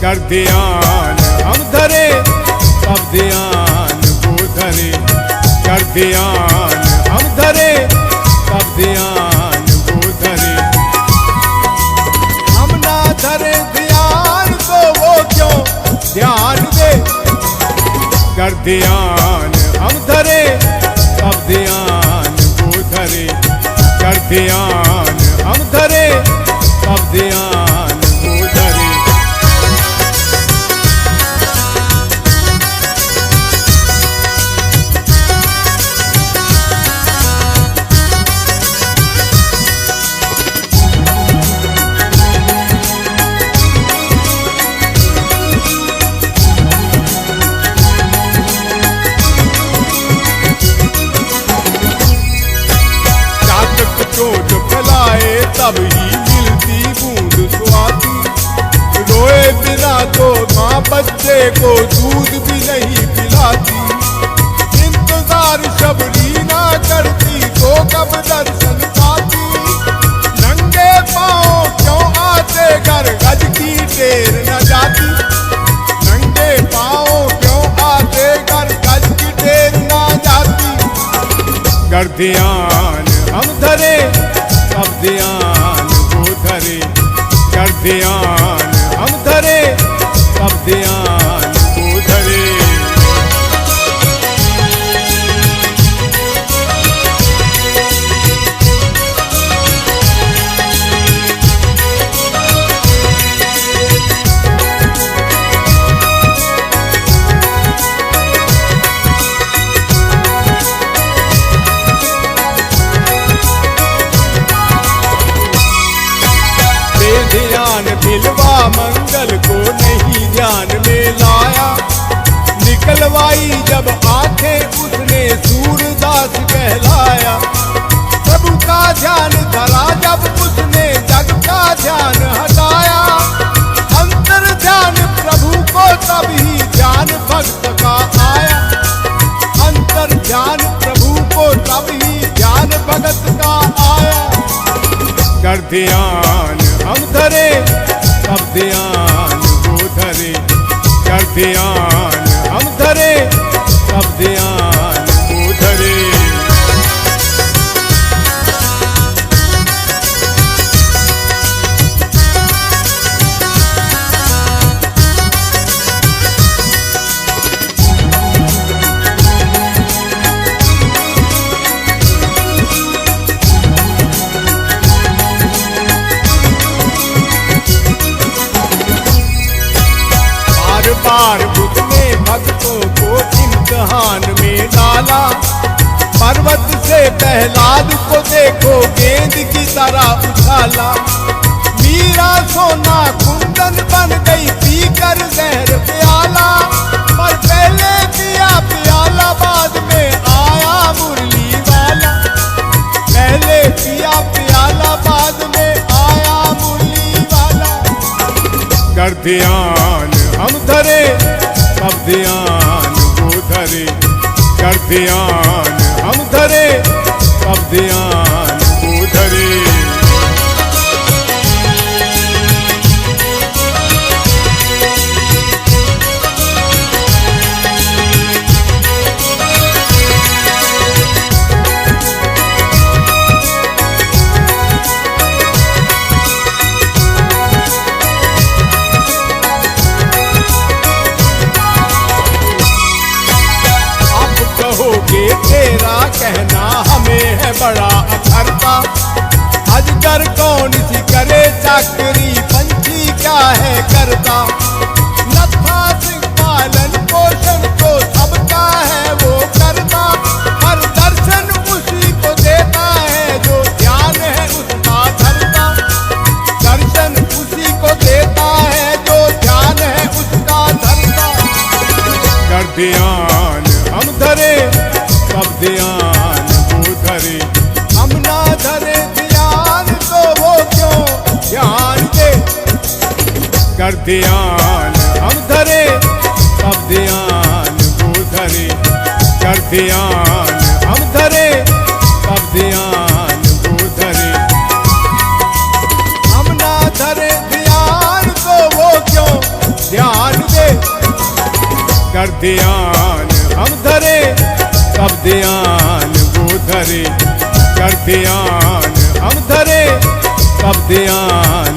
कर ध्यान हम धरे तब ध्यान वो धरे, कर ध्यान हम धरे तब ध्यान वो धरे। हम ना धरे ध्यान तो वो क्यों ध्यान दे, कर ध्यान हम धरे तब ध्यान वो धरे, कर ध्यान हम धरे तब ध्यान वो धरे। चोट फैलाए तब ही मिलती बूंद स्वाति, रोए बिना तो माँ बच्चे को दूध भी नहीं पिलाती। इंतजार शबरी ना करती तो कब दर्शन पाती, नंगे पाँव क्यों आते घर गज की टेर न जाती, नंगे पाँव क्यों आते घर गज की टेर न जाती। कर ध्यान हम धरे तब ध्यान वो धरे, कर ध्यान हम धरे तब ध्यान वो धरे। ध्यान दिलवा मंगल को नहीं ध्यान में लाया, निकलवाई जब आंखें उसने सूरदास कहलाया। प्रभु का ध्यान धरा जब उसने जग का ध्यान हटाया, अंतर ध्यान प्रभु को तभी ध्यान भक्त का आया, अंतर ध्यान प्रभु को तभी ध्यान भगत का आया। कर ध्यान हम धरे तब ध्यान वो धरे, कर ध्यान हम धरे तब ध्यान वो धरे। बार उसने भक्तों को इम्तिहान में डाला, पर्वत से प्रहलाद को देखो गेंद की तरह उछाला। मीरा सोना कुंदन बन गई पीकर जहर प्याला, पर पहले पिया प्याला बाद में आया मुरली वाला, पहले पिया प्याला बाद में आया मुरली वाला। कर ध्यान हम धरे तब ध्यान वो धरे, कर ध्यान हम धरे तब ध्यान वो धरे। तेरा कहना हमें है बड़ा अखरता, अजगर कौन सी करे चाकरी पंछी क्या है करता। नत्था सिंह पालन पोषण तो सबका है वो करता, हर दर्शन उसी को देता है जो ध्यान है उसका धरता, दर्शन उसी को देता है जो ध्यान है उसका धरता। कर ध्यान हम धरे तब ध्यान वो धरे, हम ना धरे ध्यान तो वो क्यों ध्यान दे, कर ध्यान हम धरे तब ध्यान वो धरे, कर ध्यान हम धरे तब ध्यान वो धरे। हम ना धरे ध्यान तो वो क्यों ध्यान कर ध्यान हम धरे, सब ध्यान वो धरे, कर ध्यान हम धरे, सब ध्यान